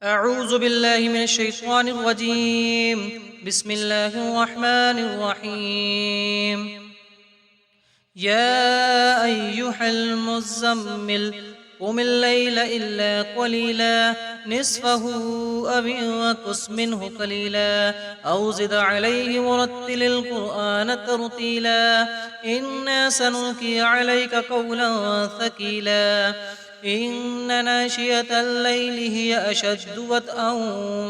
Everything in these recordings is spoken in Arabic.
أعوذ بالله من الشيطان الرجيم. بسم الله الرحمن الرحيم. يا أيها المزمل قم الليل إلا قليلا نصفه أو انقص منه قليلا أو زد عليه ورتل القرآن ترتيلا إنا سنلقي عليك قولا ثقيلا إن ناشئة الليل هي أشد وطئا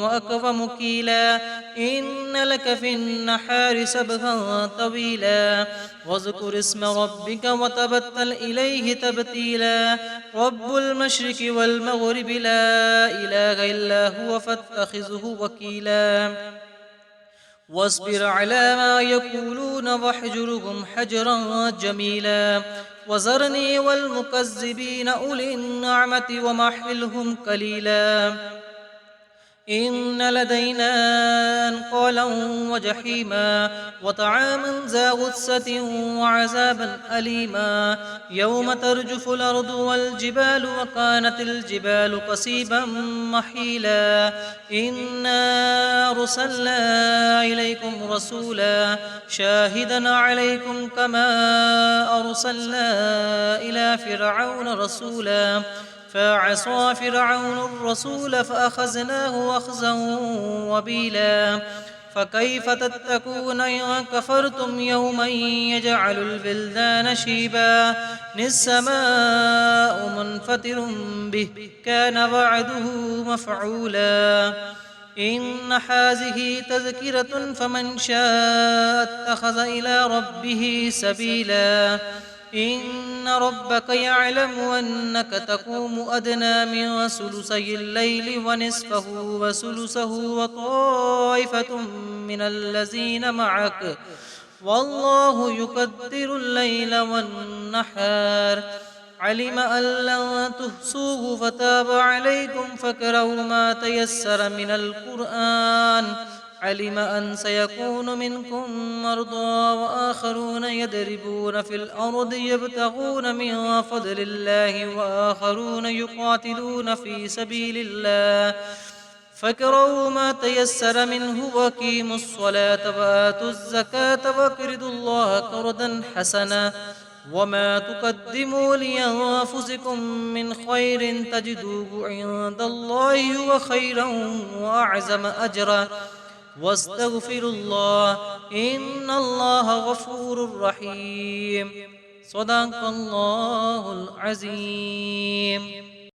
وأقوم قيلا إن لك في النحار سبحا طويلا واذكر اسم ربك وتبتل إليه تبتيلا رب المشرق والمغرب لا إله إلا هو فاتخذه وكيلا واصبر على ما يقولون واهجرهم حجرا جميلا وذرني والمكذبين أولي النعمة ومهلهم قليلا إن لدينا أنقالا وجحيما وطعاما ذا غصة وعذابا أليما يوم ترجف الأرض والجبال وكانت الجبال قصيبا محيلا إنا أرسلنا إليكم رسولا شاهدا عليكم كما أرسلنا إلى فرعون رسولا فعصى فرعون الرسول فأخذناه أخذا وبيلا فكيف تتقون إن كفرتم يوما يجعل البلدان شيبا السماء منفطر به كان وعده مفعولا إن هذه تذكرة فمن شاء اتخذ إلى ربه سبيلا إن ربك يعلم أنك تقوم أدنى من ثلثي الليل ونصفه وثلثه وطائفة من الذين معك والله يقدر الليل والنهار علم أن لن تحصوه فتاب عليكم فاقرؤوا ما تيسر من القرآن علم أن سيكون منكم مرضى وآخرون يضربون في الأرض يبتغون من فضل الله وآخرون يقاتلون في سبيل الله فاقرؤوا ما تيسر منه وأقيموا الصلاة وآتوا الزكاة وأقرضوا الله قرضا حسنا وما تقدموا لأنفسكم من خير تجدوه عند الله هو خيرا وأعظم أجرا واستغفر الله إن الله غفور رحيم صدق الله العظيم.